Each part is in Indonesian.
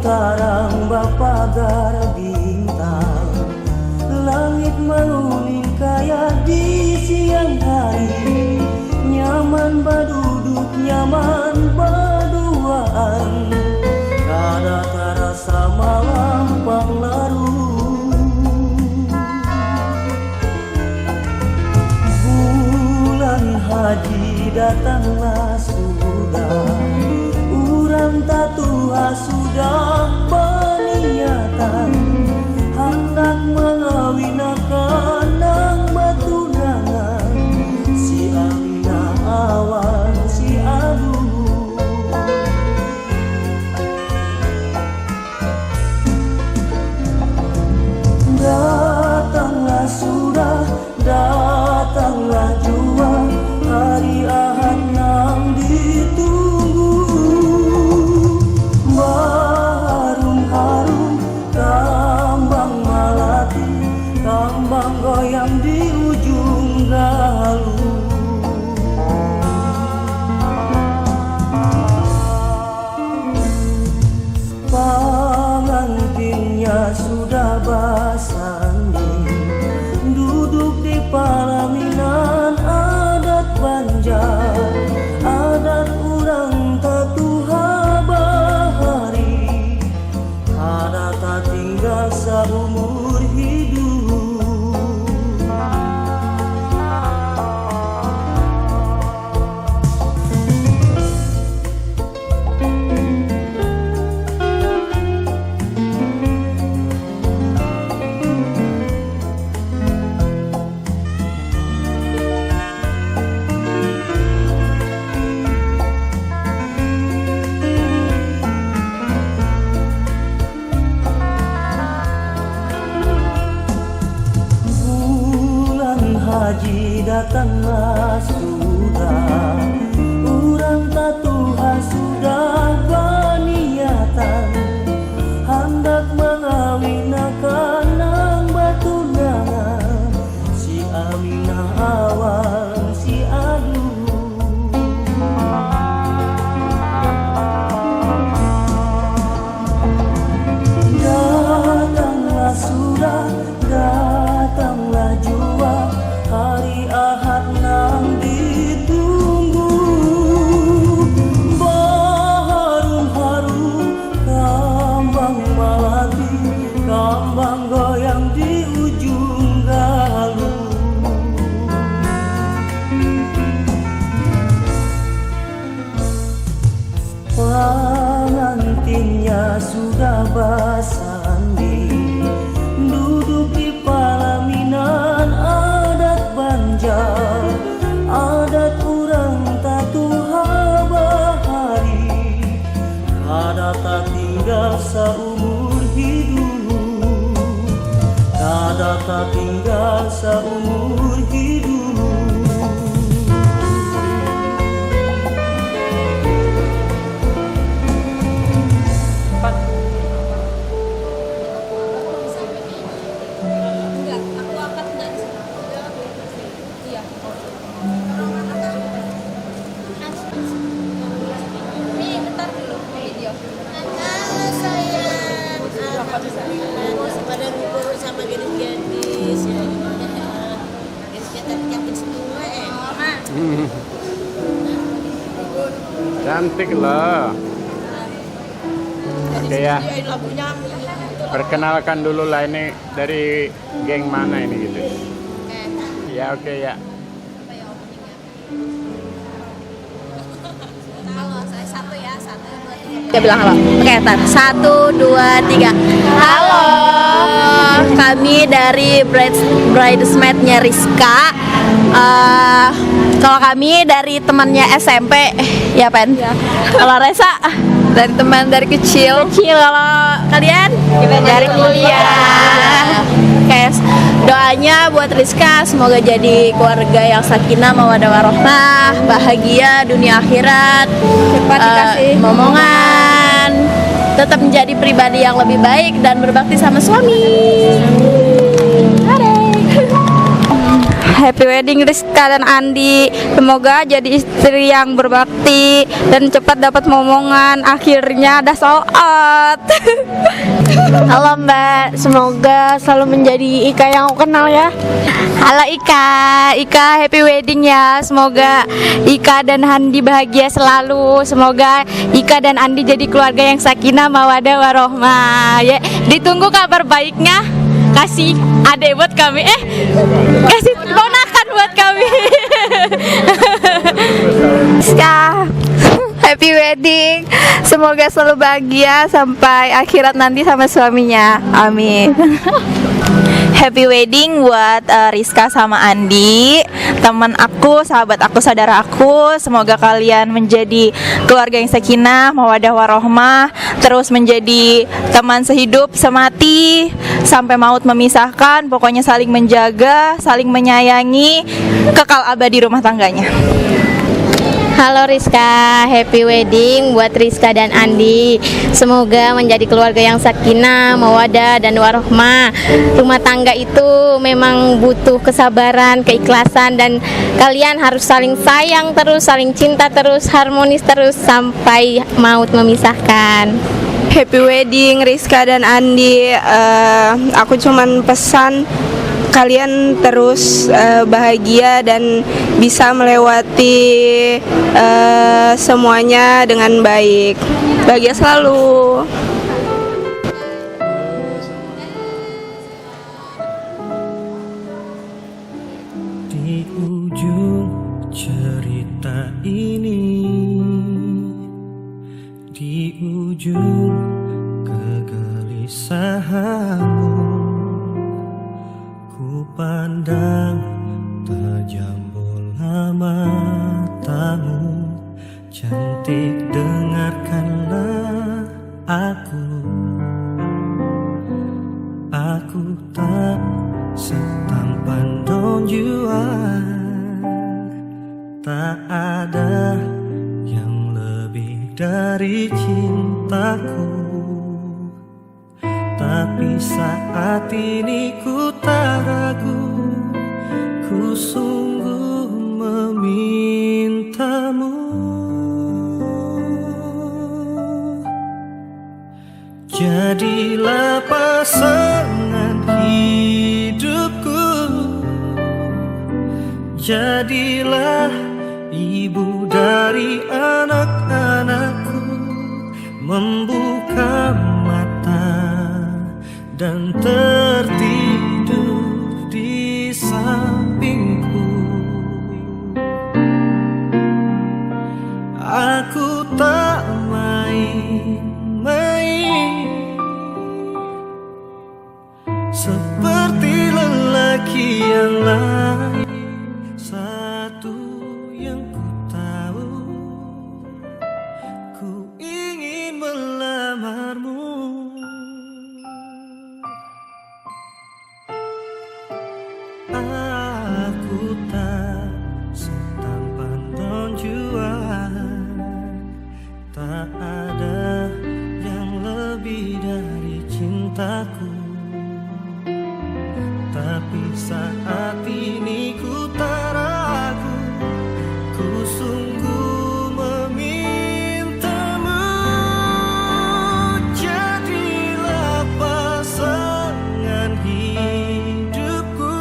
Tarang bapagar bintang, langit menguning kayak di siang hari. Nyaman baduduk, nyaman berduaan, kada terasa malam panglarut. Bulan haji datanglah sudah, urang tatuha sudah berniatan, hendak mengawinakan nang batunangan, si Aminah awan si Aduh. Datanglah sudah, datanglah jua, hari Ahad nang ditunggu. Harum-harum kambang malati, kambang goyang di ujung galuh. Pengantinnya sudah bersanding, duduk di pelaminan adat Banjar, adat urang tatuha bahari, ada tak tinggal seumur hidup. Haji datanglah sudah, urang tatuha sudah berniatan, hendak mengawinakan nang batunangan, si Aminah awan si Aduh. Datanglah sudah, datanglah jua, hari Ahad nang ditunggu. Baharum-harum kambang malati, kambang goyang di ujung galuh. Pengantinnya sudah bersanding, duduk di pelaminan adat Banjar, adat urang tatuha bahari, kada tak tinggal seumur hidup, kada tak tinggal seumur hidup. Pada ngumpul sama gadis-gadis ya, gadis-gadis yakin semua Cantik loh. Oke ya, perkenalkan dulu lah, ini dari geng mana ini gitu. Ya oke ya. Halo, saya satu ya, 1, 2, 3. Dia bilang halo. Oke, tar. 1, 2, 3. Halo. kami dari bridesmaidnya Rizka. Kalau kami dari temannya SMP, ya Pen. Kalau Resa dari teman dari kecil. Kalau kalian dari kuliah. Guys, doanya buat Rizka semoga jadi keluarga yang sakinah mawaddah warahmah, bahagia dunia akhirat, Cepat dikasih momongan, tetap menjadi pribadi yang lebih baik dan berbakti sama suami. Happy wedding Rizka dan Andi. Semoga jadi istri yang berbakti dan cepat dapat momongan. Akhirnya ada sold out. Halo Mbak, semoga selalu menjadi Ika yang aku kenal ya. Halo Ika happy wedding ya. Semoga Ika dan Andi bahagia selalu. Semoga Ika dan Andi jadi keluarga yang sakinah mawaddah warahmah. Ya, ditunggu kabar baiknya. Kasih adek buat kami, kasih ponakan buat kami. Rizka, happy wedding. Semoga selalu bahagia sampai akhirat nanti sama suaminya. Amin. Happy wedding buat Rizka sama Andi, teman aku, sahabat aku, saudara aku. Semoga kalian menjadi keluarga yang sakinah, mawaddah warahmah, terus menjadi teman sehidup semati sampai maut memisahkan. Pokoknya saling menjaga, saling menyayangi, kekal abadi rumah tangganya. Halo Rizka, happy wedding buat Rizka dan Andi. Semoga menjadi keluarga yang sakinah, mawaddah dan warahmah. Rumah tangga itu memang butuh kesabaran, keikhlasan, dan kalian harus saling sayang terus, saling cinta terus, harmonis terus sampai maut memisahkan. Happy wedding Rizka dan Andi. Aku cuman pesan kalian terus bahagia dan bisa melewati semuanya dengan baik. Bahagia selalu. Di ujung cerita ini, di ujung kegelisahanmu, ku pandang tajam bola matamu. Cantik, dengarkanlah aku tak setampan Don Juan. Tak ada yang lebih dari cintaku. Tapi saat ini ku tak ragu, ku sungguh memintamu. Jadilah pasangan hidupku, jadilah ibu dari anak-anakku. Membuka mata dan tertidur di sampingku. Aku tak main-main seperti lelaki yang lain. Satu yang ku tahu, ku ingin melamarmu. Aku tak setampan Don Juan. Tak ada yang lebih dari cintaku. Tapi saat ini ku tak ragu, ku sungguh memintamu. Jadilah pasangan hidupku,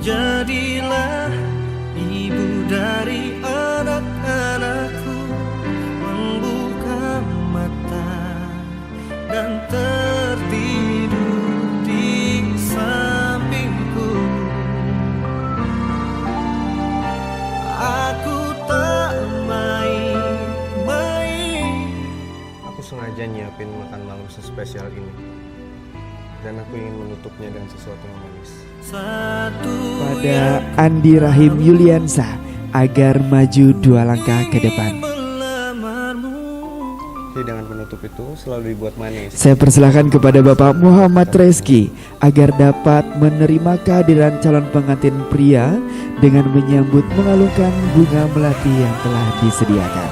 jadilah ibu dari anak-anakku. Membuka mata dan tertidur di sampingku. Aku tak main-main. Aku sengaja nyiapin makan malam sespesial ini dan aku ingin menutupnya dengan sesuatu yang manis. Pada Andi Rahim Yuliansa agar maju 2 langkah ke depan. Hidangan penutup itu selalu dibuat manis. Saya persilahkan kepada Bapak Muhammad Reski agar dapat menerima kehadiran calon pengantin pria dengan menyambut mengalungkan bunga melati yang telah disediakan.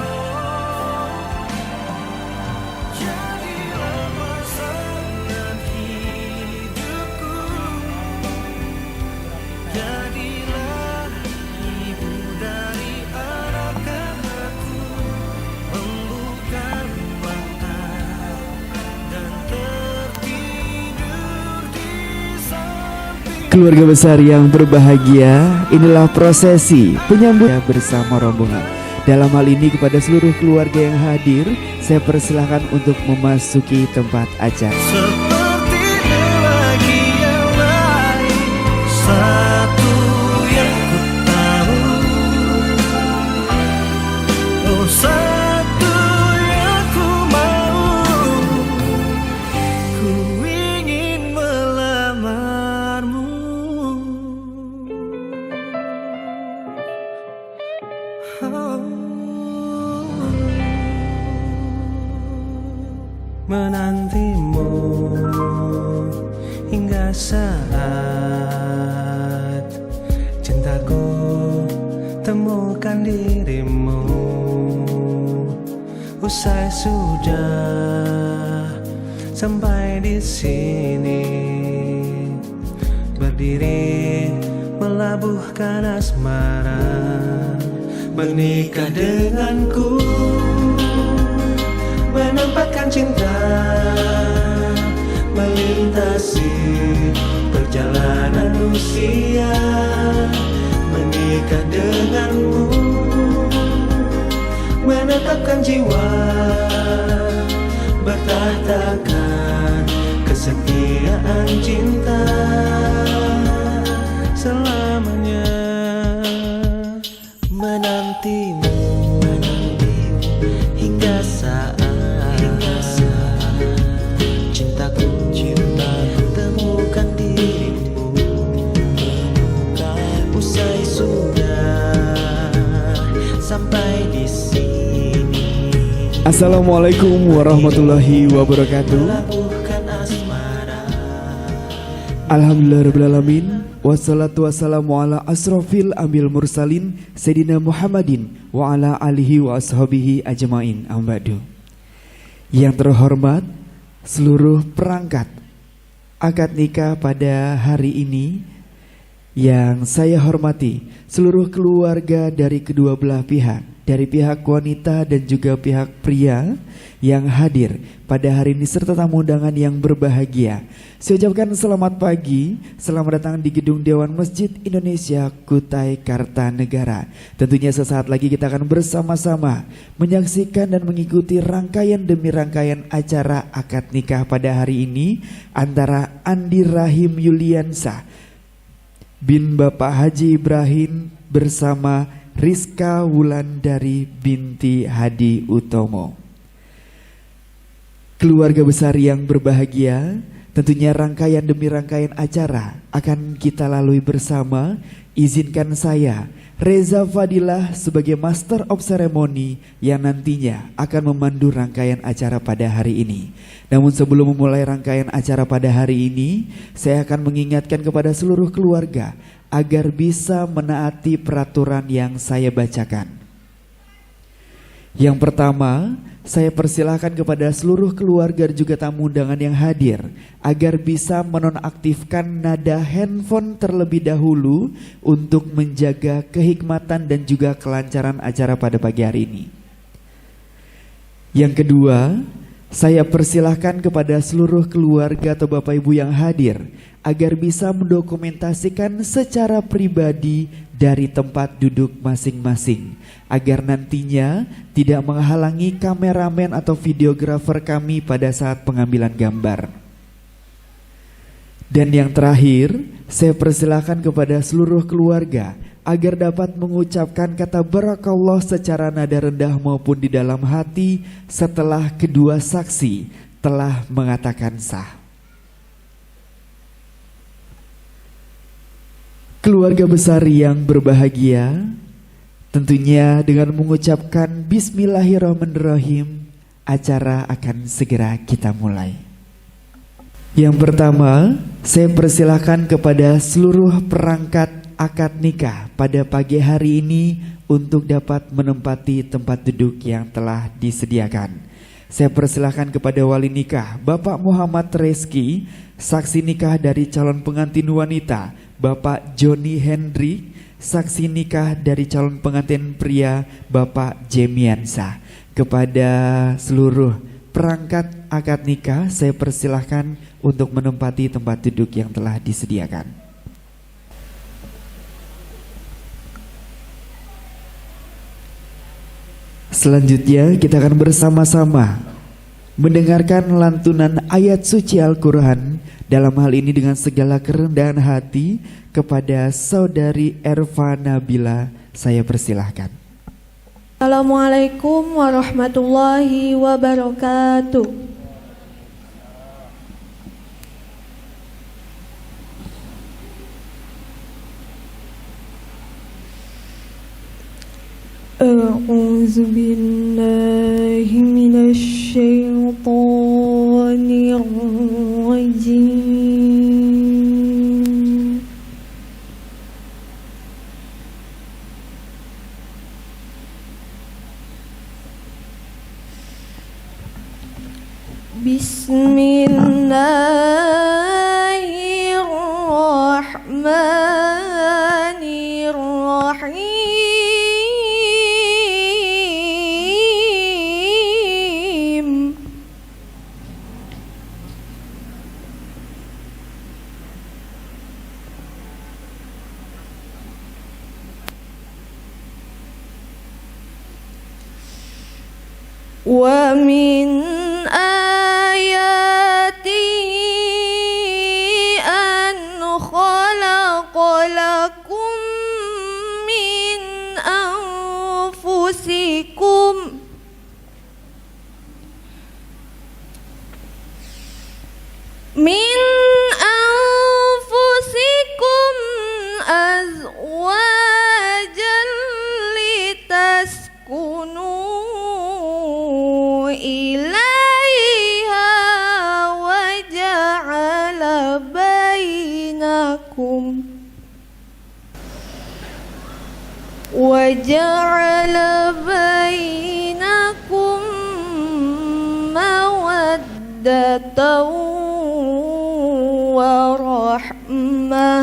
Keluarga besar yang berbahagia, inilah prosesi penyambut bersama rombongan. Dalam hal ini kepada seluruh keluarga yang hadir, saya persilahkan untuk memasuki tempat acara. Seperti lagi yang lain, satu yang ku tahu, oh satu yang ku mau, ku ingin melamarmu. Menantimu hingga saat cintaku temukan dirimu. Usai sudah sampai di sini, berdiri melabuhkan asmara, menikah denganku, menempatkan cinta, melintasi perjalanan usia, menikah denganmu, menetapkan jiwa, bertahtakan kesetiaan cinta selamanya. Menantimu hingga saat cintaku temukan dirimu, usai sudah sampai di sini. Assalamualaikum warahmatullahi wabarakatuh. Alhamdulillahirrahmanirrahim. Wassalatu wassalamu ala asrofil ambil mursalin Sayyidina Muhammadin wa ala alihi wa ashabihi ajmain. Ambadu. Yang terhormat seluruh perangkat akad nikah pada hari ini, yang saya hormati seluruh keluarga dari kedua belah pihak, dari pihak wanita dan juga pihak pria yang hadir pada hari ini serta tamu undangan yang berbahagia. Saya ucapkan selamat pagi, selamat datang di Gedung Dewan Masjid Indonesia Kutai Kartanegara. Tentunya sesaat lagi kita akan bersama-sama menyaksikan dan mengikuti rangkaian demi rangkaian acara akad nikah pada hari ini antara Andi Rahim Yuliansa bin Bapak Haji Ibrahim bersama Rizka Wulandari binti Hadi Utomo. Keluarga besar yang berbahagia, tentunya rangkaian demi rangkaian acara akan kita lalui bersama. Izinkan saya, Reza Fadilah, sebagai Master of Ceremony yang nantinya akan memandu rangkaian acara pada hari ini. Namun sebelum memulai rangkaian acara pada hari ini, saya akan mengingatkan kepada seluruh keluarga agar bisa menaati peraturan yang saya bacakan. Yang pertama, saya persilahkan kepada seluruh keluarga dan juga tamu undangan yang hadir agar bisa menonaktifkan nada handphone terlebih dahulu untuk menjaga kehikmatan dan juga kelancaran acara pada pagi hari ini. Yang kedua, saya persilahkan kepada seluruh keluarga atau Bapak Ibu yang hadir agar bisa mendokumentasikan secara pribadi dari tempat duduk masing-masing, agar nantinya tidak menghalangi kameramen atau videografer kami pada saat pengambilan gambar. Dan yang terakhir, saya persilahkan kepada seluruh keluarga agar dapat mengucapkan kata barakallah secara nada rendah maupun di dalam hati setelah kedua saksi telah mengatakan sah. Keluarga besar yang berbahagia, tentunya dengan mengucapkan Bismillahirrahmanirrahim, acara akan segera kita mulai. Yang pertama, saya persilahkan kepada seluruh perangkat akad nikah pada pagi hari ini untuk dapat menempati tempat duduk yang telah disediakan. Saya persilahkan kepada wali nikah Bapak Muhammad Reski, saksi nikah dari calon pengantin wanita Bapak Joni Hendri, saksi nikah dari calon pengantin pria Bapak Jemiansa. Kepada seluruh perangkat akad nikah, saya persilahkan untuk menempati tempat duduk yang telah disediakan. Selanjutnya kita akan bersama-sama mendengarkan lantunan ayat suci Al-Quran, dalam hal ini dengan segala kerendahan hati kepada saudari Erva Nabila. Saya persilahkan. Assalamualaikum warahmatullahi wabarakatuh. أعوذ بالله من الشيطان الرجيم. بسم الله الرحمن الرحيم. ومن آياته أن خلق لكم من أنفسكم أزواجا لتسكنوا إليها وجعل بينكم مودة ورحمة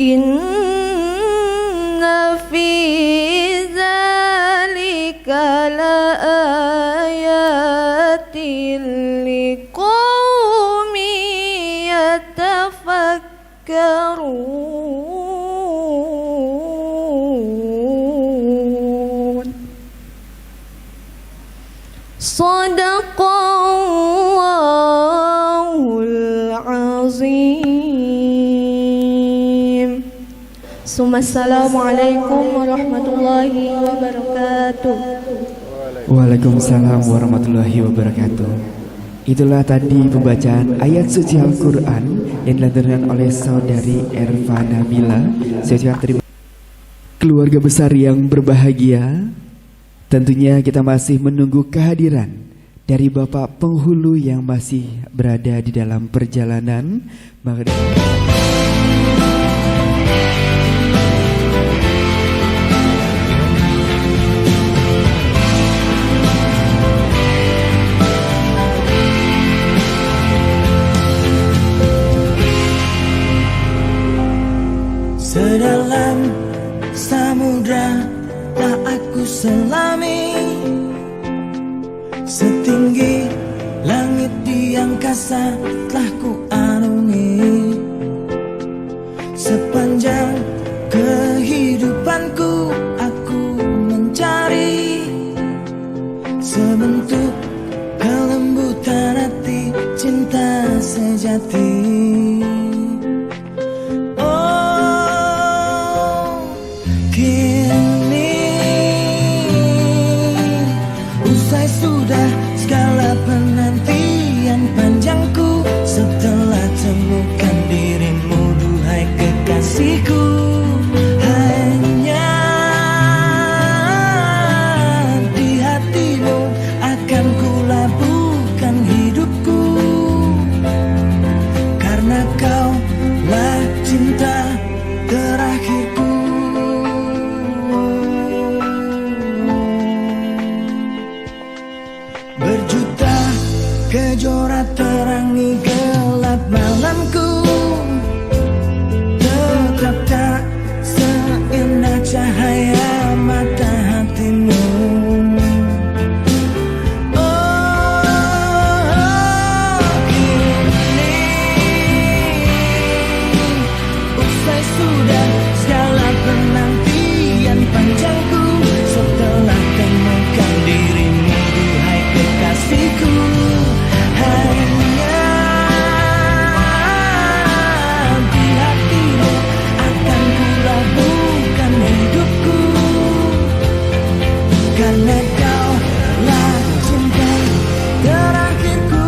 إن في ذلك لآيات لقوم يتفكرون صدق الله العظيم. Assalamualaikum warahmatullahi wabarakatuh. Waalaikumsalam warahmatullahi wabarakatuh. Itulah tadi pembacaan ayat suci Al-Quran yang dilantunkan oleh saudari Erva Nabila. Saya ucapkan terima kasih. Keluarga besar yang berbahagia, tentunya kita masih menunggu kehadiran dari Bapak penghulu yang masih berada di dalam perjalanan. Sedalam samudra telah aku selami, setinggi langit di angkasa telah ku arungi. Sepanjang kehidupanku aku mencari sebentuk kelembutan hati, cinta sejati. karena kau lah cinta terakhirku.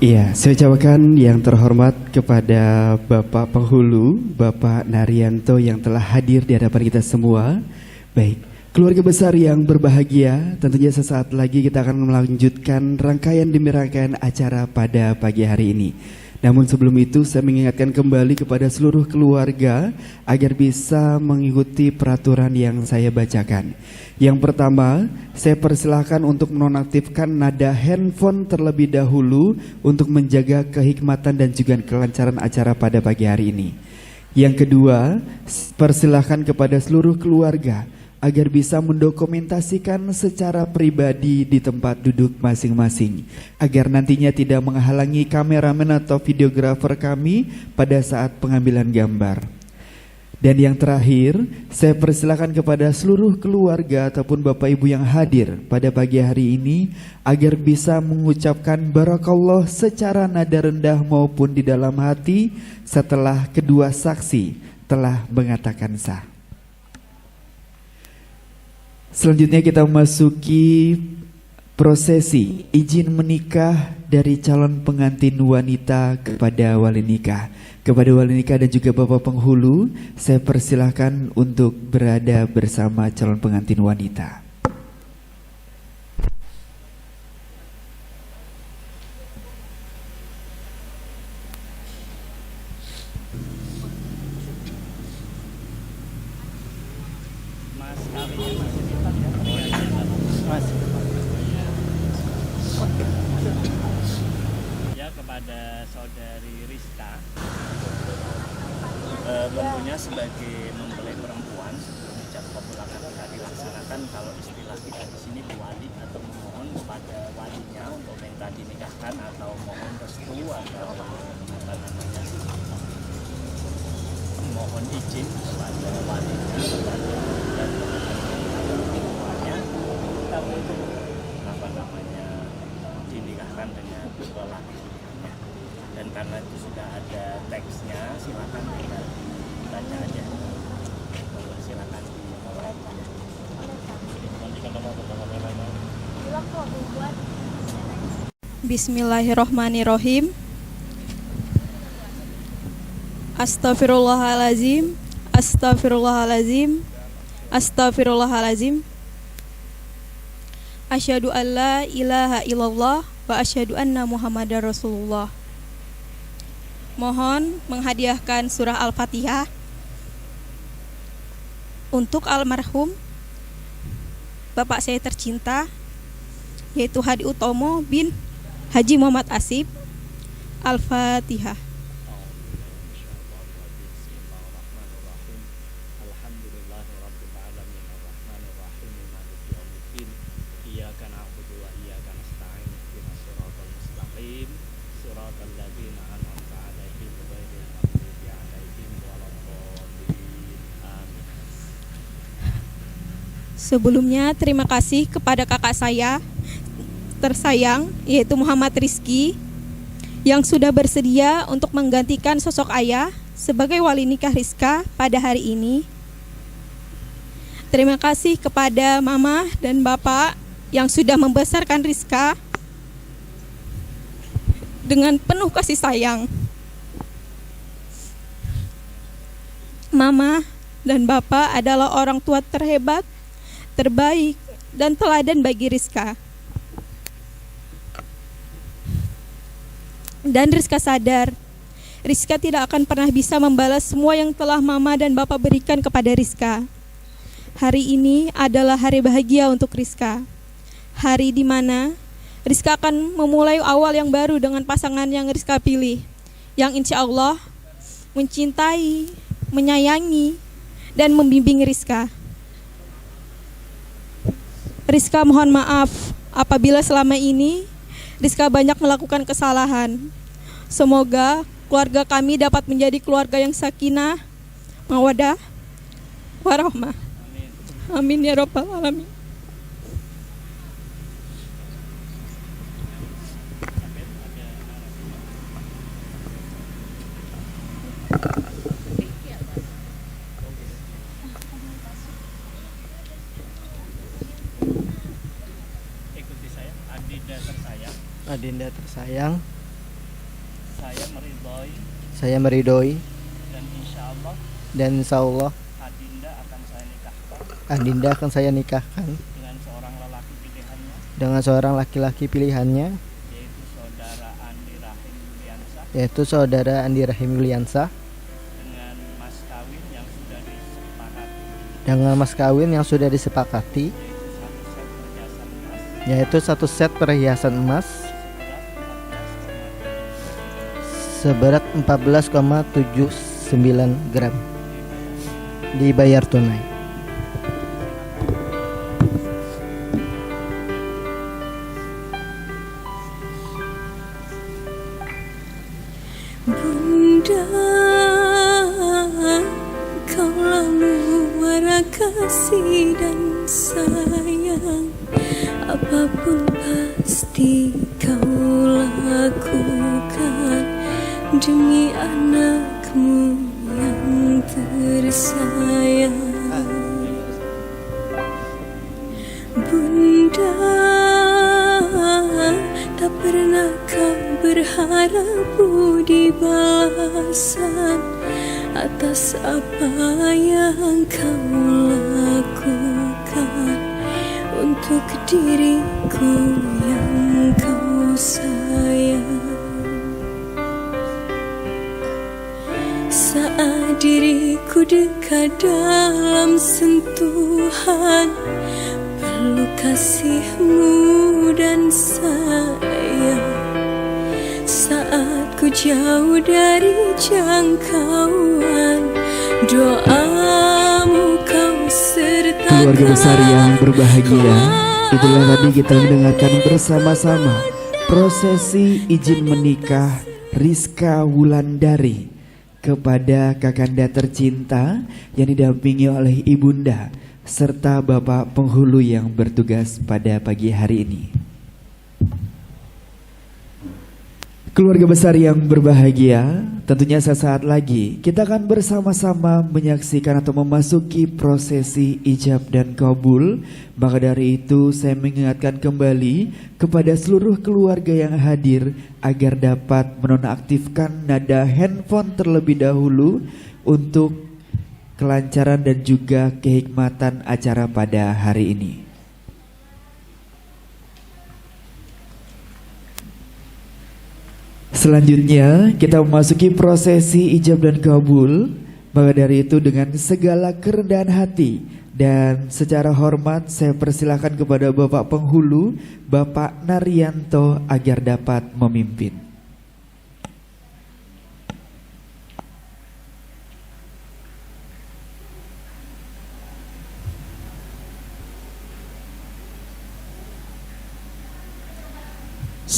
Iya, saya ucapkan yang terhormat kepada Bapak Penghulu, Bapak Naryanto yang telah hadir di hadapan kita semua. Baik, keluarga besar yang berbahagia, tentunya sesaat lagi kita akan melanjutkan rangkaian demi rangkaian acara pada pagi hari ini. Namun sebelum itu saya mengingatkan kembali kepada seluruh keluarga agar bisa mengikuti peraturan yang saya bacakan. Yang pertama, saya persilahkan untuk menonaktifkan nada handphone terlebih dahulu untuk menjaga kehikmatan dan juga kelancaran acara pada pagi hari ini. Yang kedua, persilahkan kepada seluruh keluarga agar bisa mendokumentasikan secara pribadi di tempat duduk masing-masing, agar nantinya tidak menghalangi kameramen atau videografer kami pada saat pengambilan gambar. Dan yang terakhir, saya persilakan kepada seluruh keluarga ataupun Bapak Ibu yang hadir pada pagi hari ini agar bisa mengucapkan barakallah secara nada rendah maupun di dalam hati setelah kedua saksi telah mengatakan sah. Selanjutnya kita memasuki prosesi izin menikah dari calon pengantin wanita kepada wali nikah. Kepada wali nikah dan juga Bapak Penghulu, saya persilahkan untuk berada bersama calon pengantin wanita. Ya, kepada saudari Rizka, tentunya sebagai mempelai perempuan sebelum ijab kabul akan dilaksanakan. Kalau istilah kita di sini wali atau memohon kepada walinya untuk minta dinikahkan atau mohon restu atau mohon izin kepada walinya dan keluarganya untuk dinikahkan dengan lelaki. Dan karena itu sudah ada teksnya, silakan tinggal dibaca aja. Silakan Bismillahirrohmanirrohim. Astaghfirullahalazim. Astaghfirullahalazim. Astaghfirullahalazim. Asyhadu an la ilaha illallah wa asyhadu anna Muhammadar Rasulullah. Mohon menghadiahkan surah Al-Fatihah untuk almarhum bapak saya tercinta, yaitu Hadi Utomo bin Haji Muhammad Asif. Al-Fatihah. siratal ladzina an'amta 'alaihim ghairil maghdubi 'alaihim waladdallin. Amin. Sebelumnya terima kasih kepada kakak saya tersayang yaitu Muhammad Rizky yang sudah bersedia untuk menggantikan sosok ayah sebagai wali nikah Rizka pada hari ini. Terima kasih kepada mama dan bapak yang sudah membesarkan Rizka dengan penuh kasih sayang. Mama dan bapak adalah orang tua terhebat, terbaik, dan teladan bagi Rizka. Dan Rizka sadar, Rizka tidak akan pernah bisa membalas semua yang telah mama dan bapak berikan kepada Rizka. Hari ini adalah hari bahagia untuk Rizka. Hari di mana Rizka akan memulai awal yang baru dengan pasangan yang Rizka pilih, yang insya Allah mencintai, menyayangi, dan membimbing Rizka. Rizka mohon maaf apabila selama ini Rizka banyak melakukan kesalahan. Semoga keluarga kami dapat menjadi keluarga yang sakinah, mawadah, warahmah. Amin ya rabbal alamin. Ikuti saya, Adinda tersayang. Adinda tersayang, Saya meridhoi dan insya Allah Adinda akan saya nikahkan Adinda akan saya nikahkan dengan seorang lelaki pilihannya, dengan seorang laki-laki pilihannya, yaitu saudara Andi Rahim Yuliansa, yaitu saudara Andi Rahim Yuliansa, dengan mas kawin yang sudah disepakati, yaitu satu set perhiasan emas seberat 14,79 gram dibayar tunai. Bunda, kaulah muara kasih dan sayang. Apapun pasti kau lakukan demi anakmu yang tersayang. Bunda, tak pernah kau berharap budi balasan atas apa yang kau lakukan untuk diriku yang kau sayang. Saat diriku dekat dalam sentuhan, perlu kasihmu dan sayang. Saat ku jauh dari jangkauan, doamu kau sertakan. Keluarga besar yang berbahagia, itulah tadi kita mendengarkan bersama-sama prosesi izin menikah Rizka Wulandari kepada kakanda tercinta yang didampingi oleh ibunda serta bapak penghulu yang bertugas pada pagi hari ini. Keluarga besar yang berbahagia, tentunya sesaat lagi kita akan bersama-sama menyaksikan atau memasuki prosesi ijab dan kabul. Maka dari itu saya mengingatkan kembali kepada seluruh keluarga yang hadir agar dapat menonaktifkan nada handphone terlebih dahulu untuk kelancaran dan juga kehikmatan acara pada hari ini. Selanjutnya kita memasuki prosesi ijab dan kabul. Maka dari itu dengan segala kerendahan hati dan secara hormat saya persilahkan kepada Bapak Penghulu, Bapak Naryanto agar dapat memimpin.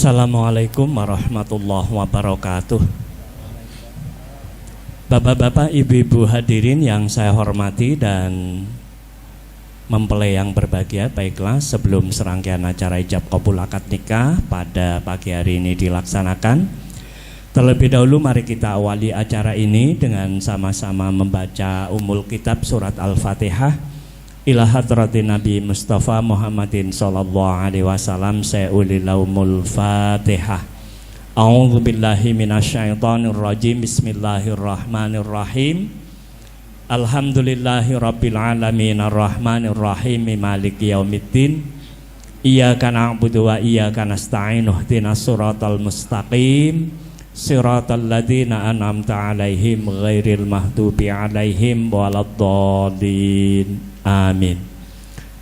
Assalamualaikum warahmatullahi wabarakatuh. Bapak-bapak, ibu-ibu hadirin yang saya hormati dan mempelai yang berbahagia, baiklah sebelum serangkaian acara ijab qabul akad nikah pada pagi hari ini dilaksanakan, terlebih dahulu mari kita awali acara ini dengan sama-sama membaca Ummul Kitab surat Al-Fatihah ila hadratin Nabi Mustafa Muhammadin sallallahu alaihi wasallam. Sa'ulil Fatihah. A'udzu billahi minasyaitonir rajim. Bismillahirrahmanirrahim. Alhamdulillahi rabbil alamin arrahmanir rahim maliki yaumiddin. Iyyaka na'budu wa iyyaka nasta'in. Ihdinas siratal mustaqim. Siratal ladzina an'amta 'alaihim ghairil maghdubi 'alaihim waladdallin. Amin.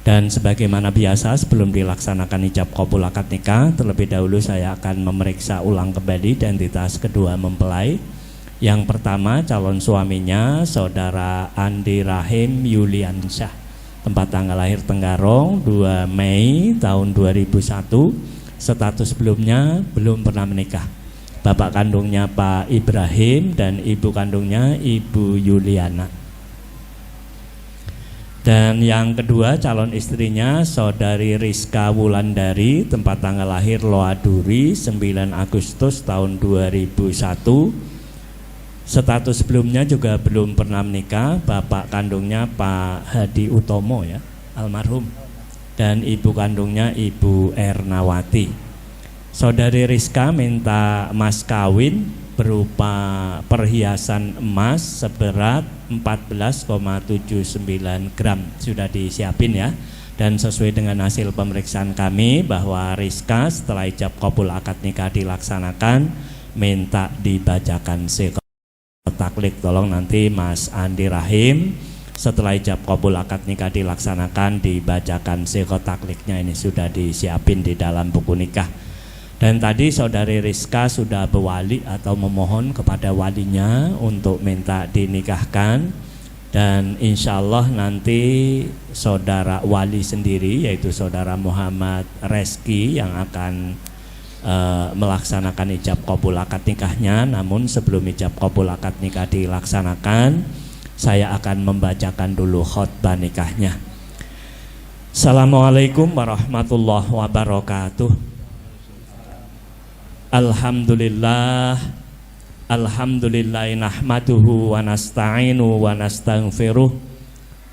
Dan sebagaimana biasa sebelum dilaksanakan ijab qabul akad nikah, terlebih dahulu saya akan memeriksa ulang kembali identitas kedua mempelai. Yang pertama calon suaminya saudara Andi Rahim Yuliansyah, tempat tanggal lahir Tenggarong 2 Mei tahun 2001. Status sebelumnya belum pernah menikah. Bapak kandungnya Pak Ibrahim dan ibu kandungnya Ibu Yuliana. Dan yang kedua calon istrinya saudari Rizka Wulandari, tempat tanggal lahir Loaduri 9 Agustus tahun 2001. Status sebelumnya juga belum pernah menikah. Bapak kandungnya Pak Hadi Utomo ya, almarhum, dan ibu kandungnya Ibu Ernawati. Saudari Rizka minta mas kawin berupa perhiasan emas seberat 14,79 gram. Sudah disiapin ya. Dan sesuai dengan hasil pemeriksaan kami bahwa Rizka setelah ijab qabul akad nikah dilaksanakan minta dibacakan siqah taklik. Tolong nanti Mas Andi Rahim setelah ijab qabul akad nikah dilaksanakan dibacakan siqah takliknya. Ini sudah disiapin di dalam buku nikah. Dan tadi saudari Rizka sudah berwali atau memohon kepada walinya untuk minta dinikahkan. Dan insya Allah nanti saudara wali sendiri yaitu saudara Muhammad Reski yang akan melaksanakan ijab qabul akad nikahnya. Namun sebelum ijab qabul akad nikah dilaksanakan, saya akan membacakan dulu khutbah nikahnya. Assalamualaikum warahmatullahi wabarakatuh. Alhamdulillah, alhamdulillahi nahmaduhu wa nasta'inu wa nastaghfiruh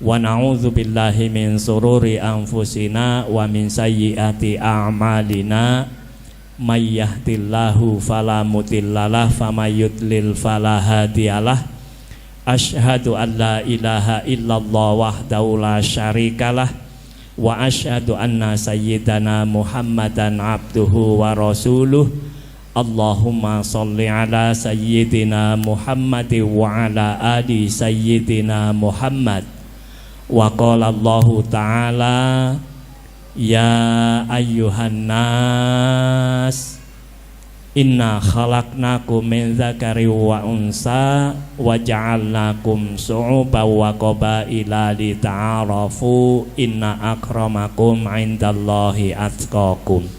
wa na'udzu billahi min sururi anfusina wa min sayyiati a'malina. May yahdihillahu fala mudhillalah wa may yudlil fala hadiyalah. Asyhadu an la ilaha illallah wahdahu la syarikalah wa asyhadu anna sayyidana Muhammadan abduhu wa rasuluh. Allahumma salli ala sayyidina Muhammad wa ala ali sayyidina Muhammad. Wa qala Allahu ta'ala ya ayyuhan nas inna khalaqnakum min dzakari wa unsa wa ja'alnakum syu'uban wa qabaila lita'arafu inna akramakum 'indallahi atqakum.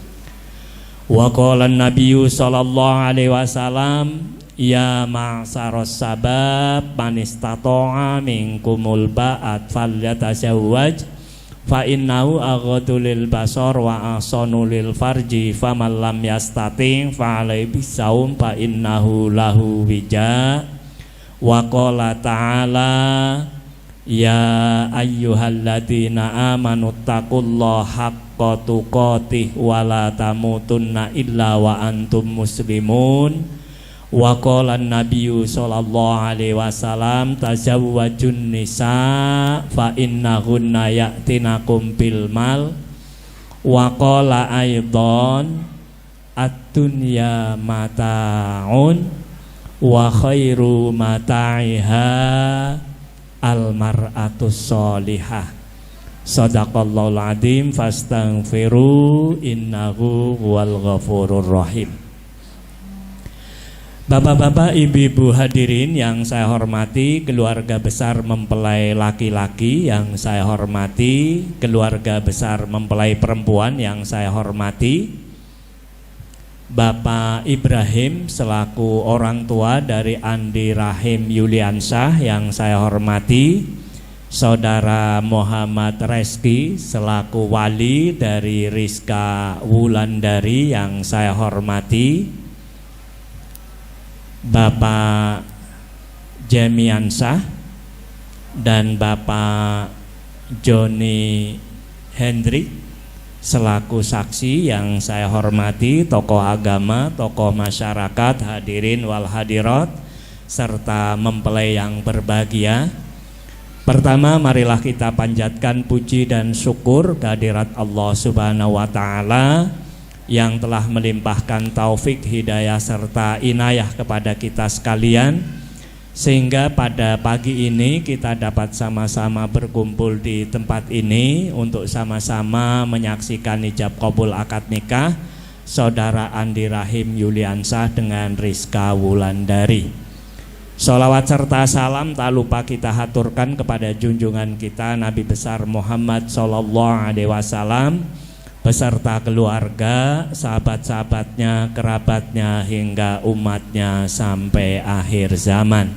Wa qala an-nabiyyu sallallahu alaihi wasallam ya ma'saras sabab man istata'a minkumul ba'at falyatazawwaj fa innahu aghaddu lil basar wa ahsanu lil farji faman lam yastati' fa alaihi bisawm fa innahu lahu wija. Wa qala ta'ala ya ayyuhalladzina amanu taqullaha haqqa tuqatih wa la tamutunna illa wa antum muslimun. Wa qala an-nabiyyu sallallahu alaihi wasallam tazawwajun nisa fa innahunna ya'tinakum bil mal. Wa qala aidan ad-dunya mata'un wa khairu mata'iha al-mar'atus sholihah. Shadaqallahul adzim fastaghfiru innahu huwal ghafurur rahim. Bapak-bapak, ibu-ibu hadirin yang saya hormati, keluarga besar mempelai laki-laki yang saya hormati, keluarga besar mempelai perempuan yang saya hormati. Bapak Ibrahim selaku orang tua dari Andi Rahim Yuliansyah yang saya hormati, Saudara Muhammad Reski selaku wali dari Rizka Wulandari yang saya hormati, Bapak Jemiansyah dan Bapak Joni Hendrik selaku saksi yang saya hormati, tokoh agama, tokoh masyarakat, hadirin wal hadirat, serta mempelai yang berbahagia. Pertama, marilah kita panjatkan puji dan syukur kehadirat Allah Subhanahu wa Ta'ala yang telah melimpahkan taufik, hidayah serta inayah kepada kita sekalian, sehingga pada pagi ini kita dapat sama-sama berkumpul di tempat ini untuk sama-sama menyaksikan ijab qabul akad nikah Saudara Andi Rahim Yuliansyah dengan Rizka Wulandari. Sholawat serta salam tak lupa kita haturkan kepada junjungan kita Nabi besar Muhammad Sallallahu Alaihi Wasallam beserta keluarga, sahabat-sahabatnya, kerabatnya hingga umatnya sampai akhir zaman.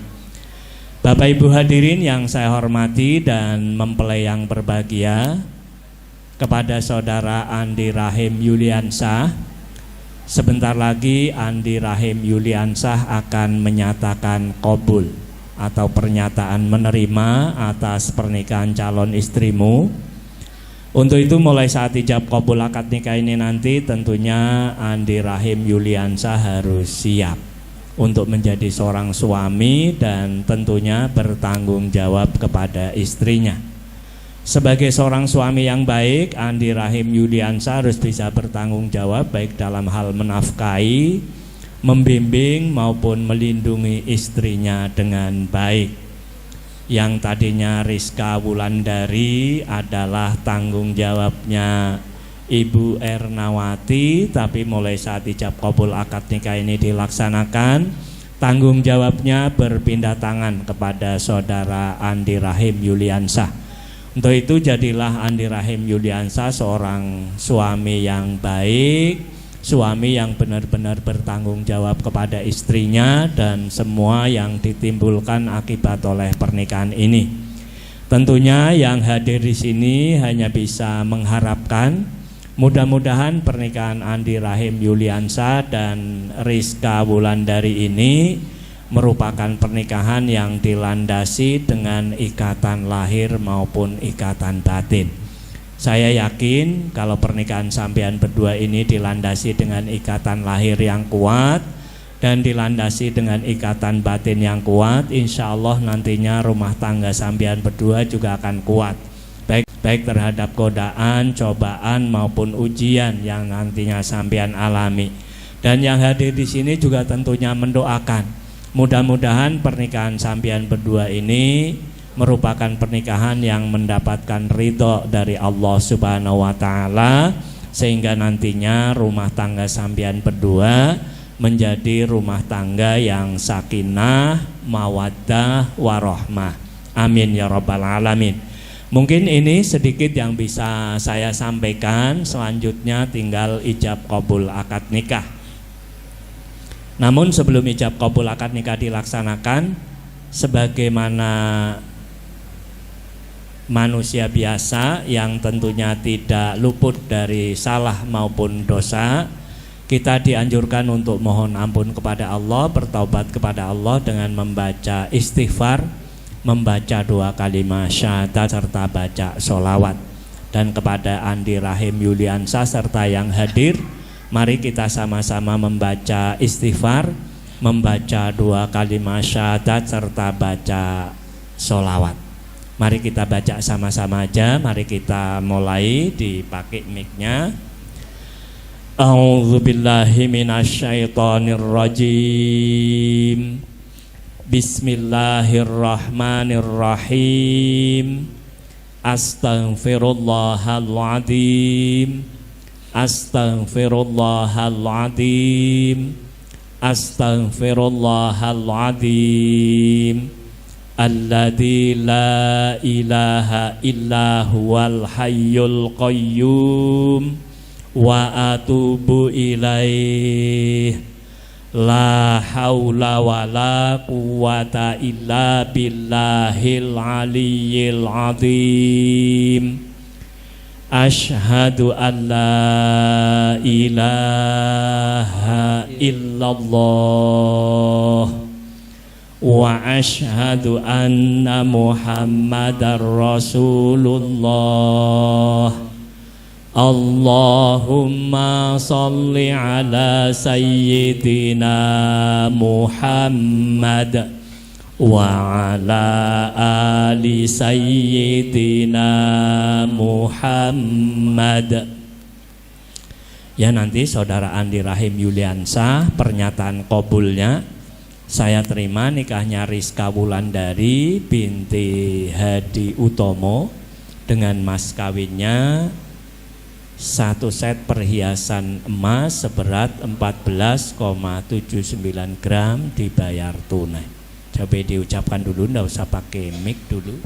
Bapak Ibu hadirin yang saya hormati dan mempelai yang berbahagia, kepada Saudara Andi Rahim Yuliansyah, sebentar lagi Andi Rahim Yuliansyah akan menyatakan qabul atau pernyataan menerima atas pernikahan calon istrimu. Untuk itu mulai saat ijab qabul akad nikah ini nanti tentunya Andi Rahim Yuliansyah harus siap untuk menjadi seorang suami dan tentunya bertanggung jawab kepada istrinya. Sebagai seorang suami yang baik, Andi Rahim Yuliansyah harus bisa bertanggung jawab baik dalam hal menafkahi, membimbing maupun melindungi istrinya dengan baik. Yang tadinya Rizka Wulandari adalah tanggung jawabnya Ibu Ernawati, tapi mulai saat ijab qabul akad nikah ini dilaksanakan, tanggung jawabnya berpindah tangan kepada Saudara Andi Rahim Yuliansyah. Untuk itu jadilah Andi Rahim Yuliansyah seorang suami yang baik, suami yang benar-benar bertanggung jawab kepada istrinya dan semua yang ditimbulkan akibat oleh pernikahan ini. Tentunya yang hadir di sini hanya bisa mengharapkan mudah-mudahan pernikahan Andi Rahim Yuliansyah dan Rizka Wulandari ini merupakan pernikahan yang dilandasi dengan ikatan lahir maupun ikatan batin. Saya yakin kalau pernikahan sampean berdua ini dilandasi dengan ikatan lahir yang kuat dan dilandasi dengan ikatan batin yang kuat, insya Allah nantinya rumah tangga sampean berdua juga akan kuat, baik terhadap godaan, cobaan maupun ujian yang nantinya sampean alami. Dan yang hadir di sini juga tentunya mendoakan mudah-mudahan pernikahan sampean berdua ini merupakan pernikahan yang mendapatkan ridho dari Allah Subhanahu wa Ta'ala, sehingga nantinya rumah tangga sampean berdua menjadi rumah tangga yang sakinah, mawaddah, warahmah. Amin ya rabbal alamin. Mungkin ini sedikit yang bisa saya sampaikan. Selanjutnya tinggal ijab qabul akad nikah. Namun sebelum ijab qabul akad nikah dilaksanakan, sebagaimana manusia biasa yang tentunya tidak luput dari salah maupun dosa, kita dianjurkan untuk mohon ampun kepada Allah, bertaubat kepada Allah dengan membaca istighfar, membaca 2 kalimat syahadat serta baca sholawat. Dan kepada Andi Rahim Yuliansyah serta yang hadir, mari kita sama-sama membaca istighfar, membaca 2 kalimat syahadat serta baca sholawat. Mari kita baca sama-sama aja. Mari kita mulai, dipakai mic-nya. A'udzubillahi minasyaitonirrajim. Bismillahirrahmanirrahim. Astaghfirullahaladzim. Astaghfirullahaladzim. Astaghfirullahaladzim. Alladzi la ilaha illa huwal hayyul qayyum wa atubu ilaih. La haula wa la quwata illa billahil aliyyil azim. Ashhadu an la ilaha illallah wa ashhadu anna Muhammadar Rasulullah. Allahumma salli ala sayyidina Muhammad wa ala ali sayyidina Muhammad. Ya, nanti saudara Andi Rahim Yuliansa, pernyataan qabulnya saya terima nikahnya Rizka Wulandari binti Hadi Utomo dengan mas kawinnya 1 set perhiasan emas seberat 14,79 gram dibayar tunai. Coba diucapkan dulu, nggak usah pakai mic dulu.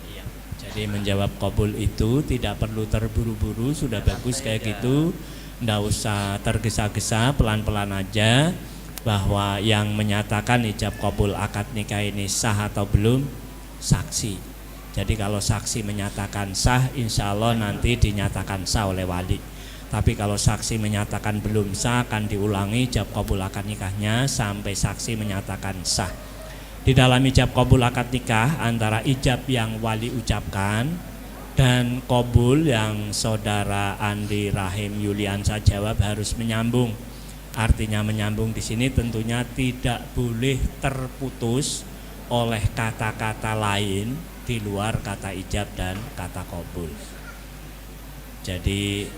Iya, jadi menjawab qabul itu tidak perlu terburu-buru, sudah bagus kayak gitu. Nggak usah tergesa-gesa, pelan-pelan aja. Bahwa yang menyatakan ijab qabul akad nikah ini sah atau belum, saksi. Jadi kalau saksi menyatakan sah, insya Allah nanti dinyatakan sah oleh wali. Tapi kalau saksi menyatakan belum sah, akan diulangi ijab qabul akad nikahnya sampai saksi menyatakan sah. Di dalam ijab qabul akad nikah, antara ijab yang wali ucapkan dan qabul yang saudara Andi Rahim Yuliansa jawab harus menyambung. Artinya menyambung di sini tentunya tidak boleh terputus oleh kata-kata lain di luar kata ijab dan kata qabul. Jadi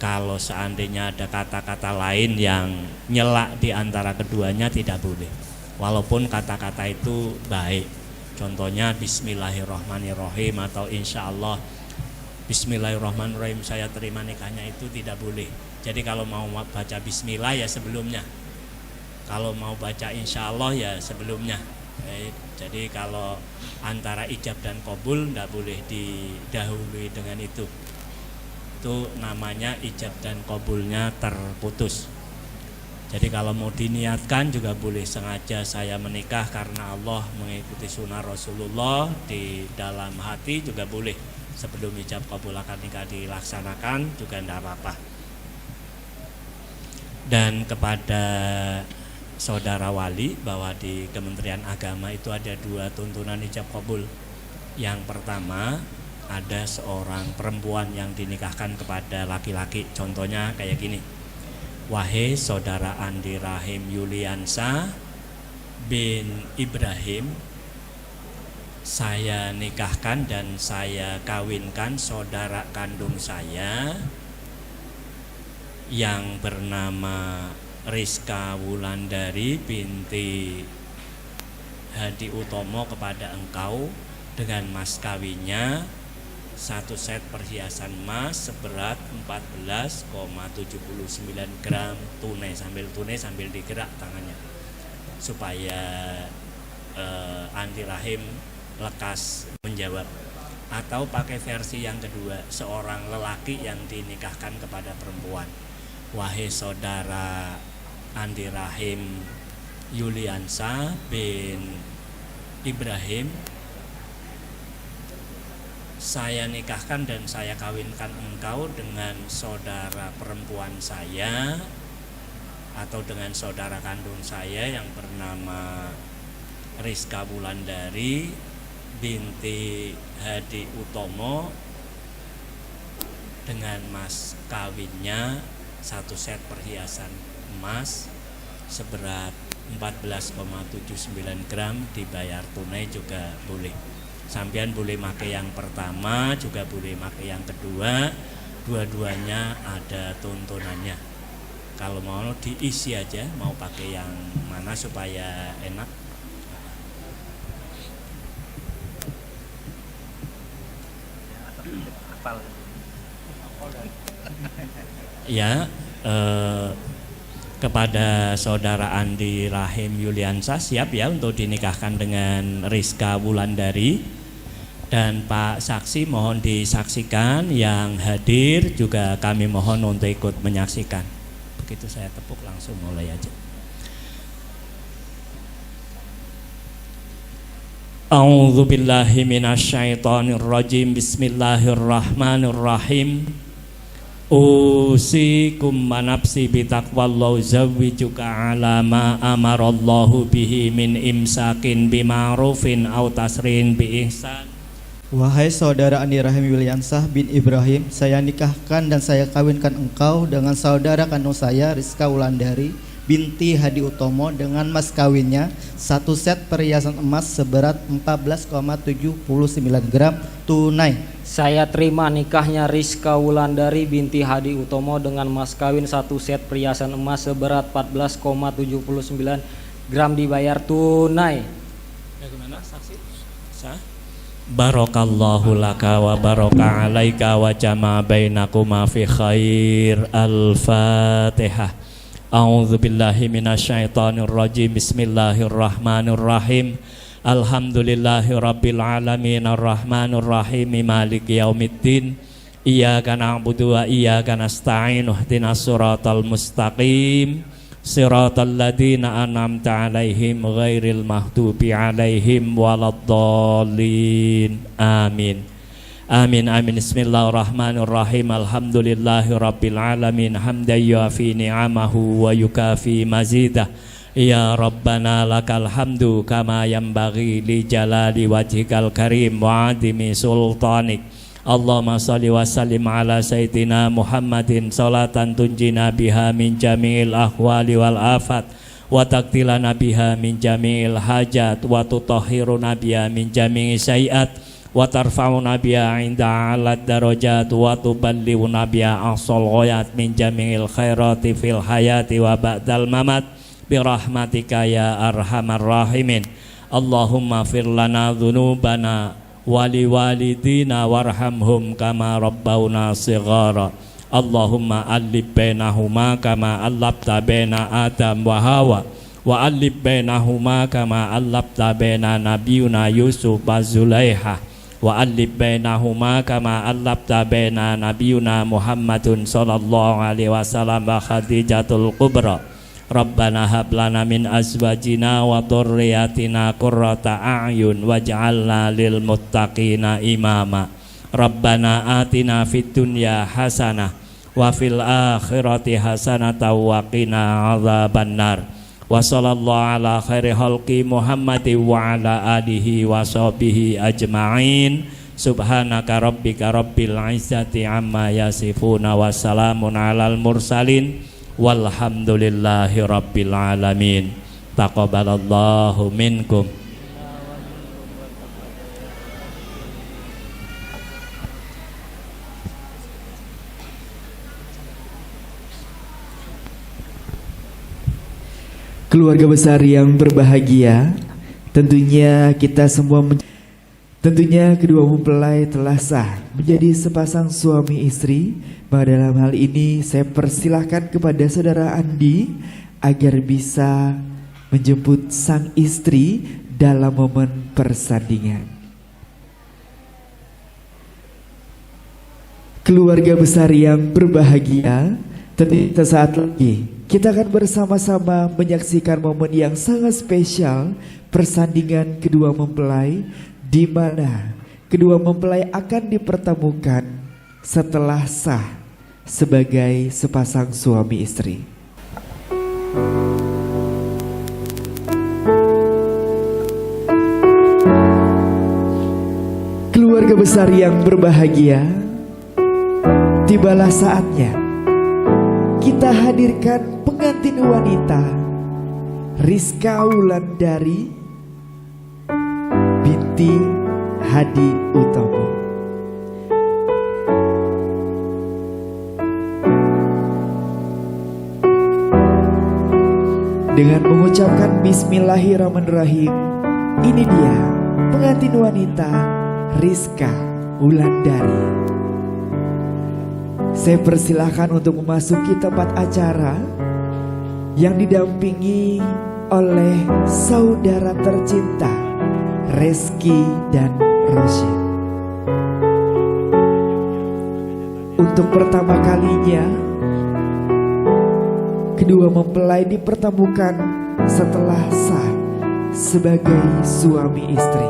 kalau seandainya ada kata-kata lain yang nyela di antara keduanya tidak boleh, walaupun kata-kata itu baik. Contohnya bismillahirrahmanirrahim atau insya Allah bismillahirrahmanirrahim saya terima nikahnya, itu tidak boleh. Jadi kalau mau baca bismillah ya sebelumnya, kalau mau baca insya Allah ya sebelumnya. Jadi kalau antara ijab dan qabul tidak boleh didahului dengan itu namanya ijab dan qabulnya terputus. Jadi kalau mau diniatkan juga boleh, sengaja saya menikah karena Allah, mengikuti sunnah Rasulullah, di dalam hati juga boleh. Sebelum ijab qabul akad nikah dilaksanakan juga tidak apa-apa. Dan kepada saudara wali, bahwa di Kementerian Agama itu ada 2 tuntunan ijab qabul. Yang pertama, ada seorang perempuan yang dinikahkan kepada laki-laki. Contohnya kayak gini. Wahai saudara Andi Rahim Yuliansa bin Ibrahim, saya nikahkan dan saya kawinkan saudara kandung saya yang bernama Rizka Wulandari binti Hadi Utomo kepada engkau dengan mas kawinnya 1 set perhiasan emas seberat 14,79 gram tunai sambil digerak tangannya supaya Andi Rahim lekas menjawab. Atau pakai versi yang kedua, seorang lelaki yang dinikahkan kepada perempuan. Wahai saudara Andi Rahim Yuliansa bin Ibrahim, saya nikahkan dan saya kawinkan engkau dengan saudara perempuan saya atau dengan saudara kandung saya yang bernama Rizka Wulandari binti Hadi Utomo dengan mas kawinnya 1 set perhiasan emas seberat 14,79 gram dibayar tunai juga boleh. Sampean boleh pakai yang pertama, juga boleh pakai yang kedua. Dua-duanya ada tuntunannya. Kalau mau diisi aja, mau pakai yang mana supaya enak. Ya, kepada saudara Andi Rahim Yuliansyah siap ya untuk dinikahkan dengan Rizka Wulandari. Dan Pak Saksi mohon disaksikan, yang hadir juga kami mohon untuk ikut menyaksikan. Begitu saya tepuk langsung mulai aja. A'udzu billahi minasyaitonir rajim. Bismillahirrahmanirrahim. Usikum manapsi bitaqwallahi zawwijuka ala ma amarallahu bihi min imsakin bima'rufin aw tasrin bi ihsan. Wahai saudara Andi Rahim Yuliansyah bin Ibrahim, saya nikahkan dan saya kawinkan engkau dengan saudara kandung saya Rizka Wulandari binti Hadi Utomo dengan mas kawinnya 1 set perhiasan emas seberat 14,79 gram tunai. Saya terima nikahnya Rizka Wulandari binti Hadi Utomo dengan mas kawin 1 set perhiasan emas seberat 14,79 gram dibayar tunai. Bagaimana saksi? Barakallahu laka wa baraka alaika wa jama bainakuma fi khair. Al-Fatihah. A'udzu billahi minasyaitonir rajim. Bismillahirrahmanirrahim. Alhamdulillahi rabbil alamin arrahmanir rahim maliki yaumiddin. Iyyaka na'budu wa iyyaka nasta'in. Ihdinas siratal mustaqim. Siratal ladzina an'amta 'alaihim ghairil maghdubi 'alaihim waladdallin. Amin. Amin amin. Bismillahirrahmanirrahim. Alhamdulillahi rabbil alamin hamdan yuafi ni'amahu wa yukafi mazidah. Ya Rabbana lakal hamdu kama yanbaghi li jalali wajhikal karim wa 'azimi sultanik. Allahumma shalli wa sallim ala sayyidina Muhammadin salatan tunjina biha min jami'il ahwali wal afat wa taqtilana biha min jami'il hajat wa tutahhiruna biha min jami'i sayiat wa tarfa'una biha 'inda 'alad darajat wa tuballighuna biha aqsal ghayat min jami'il khairati fil hayati wa ba'dal mamat bi rahmatika ya arhamar rahimin. Allahumma fir lana dzunubana wa li walidina warhamhum kama rabbawna shighara. Allahumma allib bainahuma kama allabta baina Adam wa Hawa wa allib bainahuma kama allabta baina nabiyuna Yusuf wa Zulaiha wa allib bainahuma kama allabta baina nabiyuna Muhammadun sallallahu alaihi wasallam wa Khadijatul Kubra. Rabbana hab lana min azwajina wa dhurriyyatina qurrata a'yun waj'alna lil muttaqina imama. Rabbana atina fid dunya hasanah wa fil akhirati hasanatan wa qina adzabannar. Wa sallallahu ala khairi khalqi Muhammadin wa ala alihi wa sahbihi ajma'in. Subhanaka rabbika rabbil izzati amma yasifuna wa salamun alal mursalin walhamdulillahi rabbil alamin. Taqabbalallahu minkum. Keluarga besar yang berbahagia, tentunya kedua mempelai telah sah menjadi sepasang suami istri. Maka dalam hal ini saya persilahkan kepada saudara Andi agar bisa menjemput sang istri dalam momen persandingan. Keluarga besar yang berbahagia, tentunya sesaat lagi kita akan bersama-sama menyaksikan momen yang sangat spesial, persandingan kedua mempelai, di mana kedua mempelai akan dipertemukan setelah sah sebagai sepasang suami istri. Keluarga besar yang berbahagia, tibalah saatnya kita hadirkan pengantin wanita Rizka Wulandari binti Hadi Utomo. Dengan mengucapkan Bismillahirrahmanirrahim, ini dia pengantin wanita Rizka Wulandari. Saya persilahkan untuk memasuki tempat acara yang didampingi oleh saudara tercinta Reski dan Rosyid. Untuk pertama kalinya kedua mempelai dipertemukan setelah sah sebagai suami istri.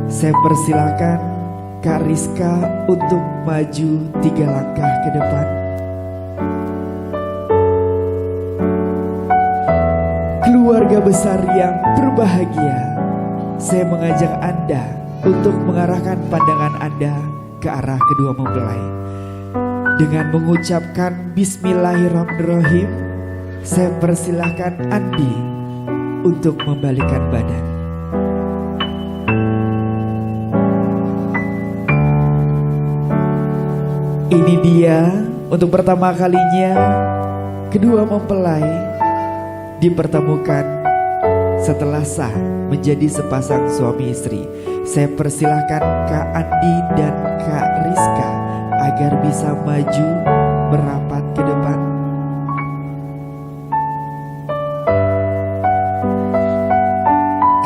Saya persilakan Kak Rizka untuk maju 3 langkah ke depan. Keluarga besar yang berbahagia, saya mengajak Anda untuk mengarahkan pandangan Anda ke arah kedua mempelai. Dengan mengucapkan Bismillahirrahmanirrahim, saya persilahkan Andi untuk membalikkan badan. Ini dia untuk pertama kalinya kedua mempelai dipertemukan setelah sah menjadi sepasang suami istri. Saya persilahkan Kak Andi dan Kak Rizka agar bisa maju merapat ke depan.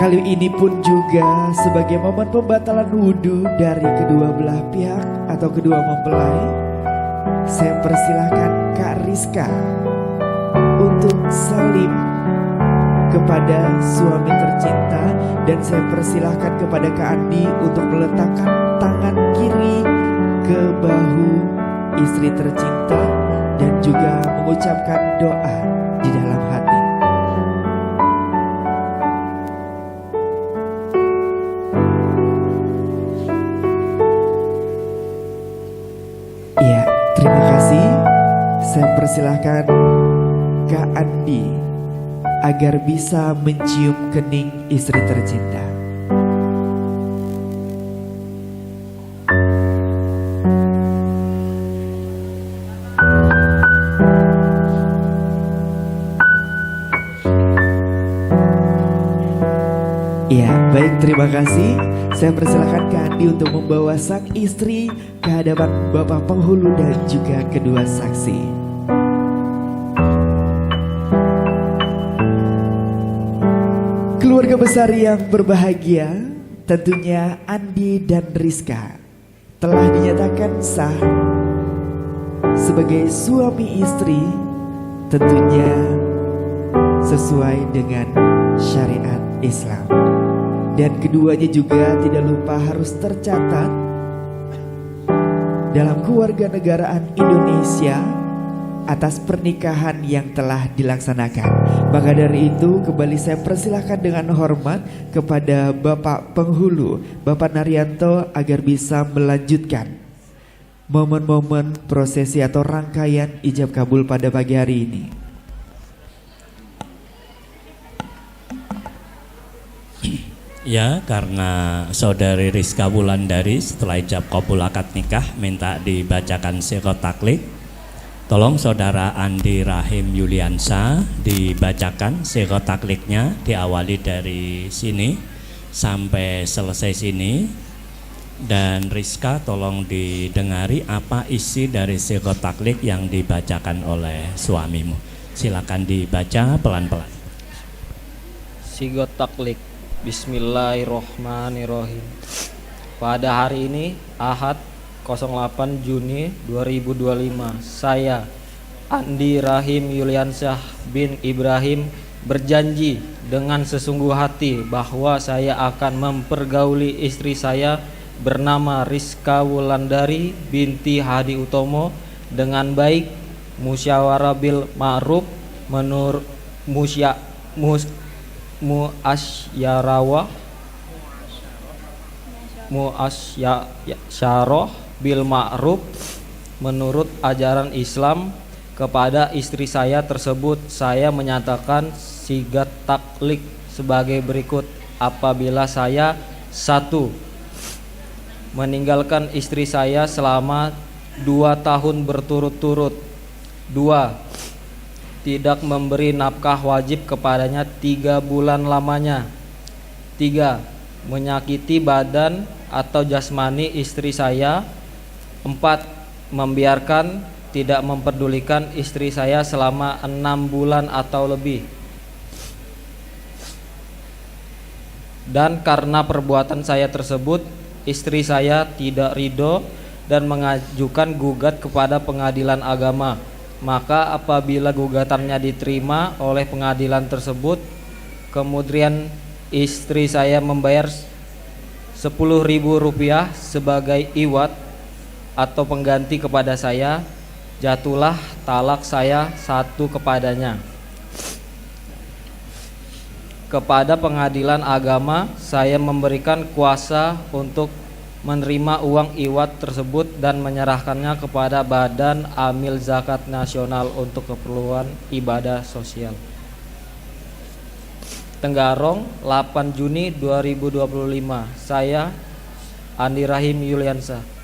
Kali ini pun juga sebagai momen pembatalan wudhu dari kedua belah pihak atau kedua mempelai, saya persilahkan Kak Rizka untuk salim kepada suami tercinta, dan saya persilahkan kepada Kak Andi untuk meletakkan tangan kiri ke bahu istri tercinta dan juga mengucapkan doa di dalam hati. Iya, terima kasih. Saya persilahkan Kak Andi agar bisa mencium kening istri tercinta. Ya, baik, terima kasih. Saya persilahkan Kak Andi untuk membawa sang istri ke hadapan Bapak Penghulu dan juga kedua saksi. Keluarga besar yang berbahagia, tentunya Andi dan Rizka telah dinyatakan sah sebagai suami istri, tentunya sesuai dengan syariat Islam. Dan keduanya juga tidak lupa harus tercatat dalam kewarganegaraan Indonesia atas pernikahan yang telah dilaksanakan. Maka dari itu kembali saya persilahkan dengan hormat kepada Bapak Penghulu, Bapak Naryanto, agar bisa melanjutkan momen-momen prosesi atau rangkaian ijab kabul pada pagi hari ini. Ya, karena saudari Rizka Wulandari setelah ijab kabul akad nikah minta dibacakan siqat taklid. Tolong saudara Andi Rahim Yuliansa dibacakan siqat taklidnya, diawali dari sini sampai selesai sini. Dan Rizka tolong didengari apa isi dari siqat taklid yang dibacakan oleh suamimu. Silakan dibaca pelan-pelan. Siqat taklid. Bismillahirrohmanirrohim. Pada hari ini Ahad 08 Juni 2025, saya Andi Rahim Yuliansyah bin Ibrahim berjanji dengan sesungguh hati bahwa saya akan mempergauli istri saya bernama Rizka Wulandari binti Hadi Utomo dengan baik, musyawarah bil ma'ruf, menurut muasyaroh bil ma'ruf menurut ajaran Islam kepada istri saya tersebut. Saya menyatakan sigat taklid sebagai berikut. Apabila saya 1. meninggalkan istri saya selama 2 tahun berturut-turut. 2. tidak memberi nafkah wajib kepadanya 3 bulan lamanya. 3. menyakiti badan atau jasmani istri saya. 4. Membiarkan, tidak memperdulikan istri saya selama 6 bulan atau lebih. Dan karena perbuatan saya tersebut, istri saya tidak ridho dan mengajukan gugat kepada pengadilan agama. Maka apabila gugatannya diterima oleh pengadilan tersebut, kemudian istri saya membayar Rp10.000 sebagai iwat atau pengganti kepada saya, jatuhlah talak saya 1 kepadanya. Kepada pengadilan agama, saya memberikan kuasa untuk menerima uang iwat tersebut dan menyerahkannya kepada Badan Amil Zakat Nasional untuk keperluan ibadah sosial. Tenggarong, 8 Juni 2025. Saya Andi Rahim Yuliansyah.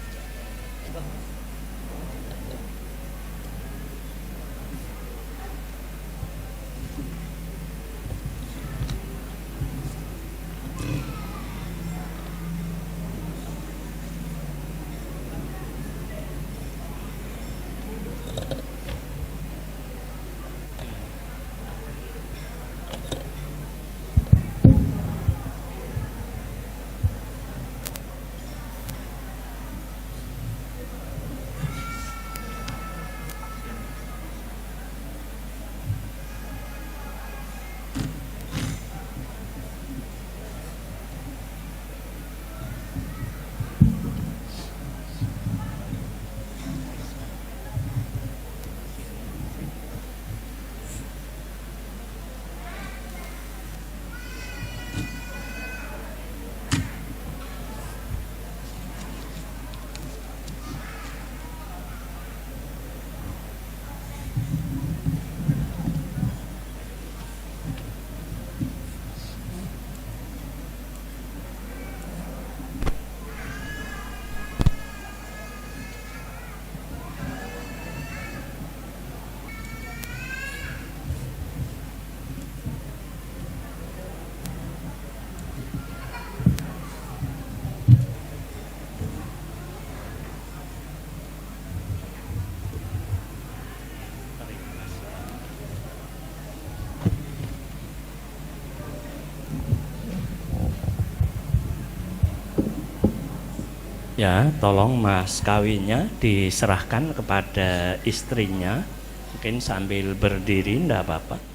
Ya, tolong mas kawinnya diserahkan kepada istrinya. Mungkin sambil berdiri, enggak apa-apa.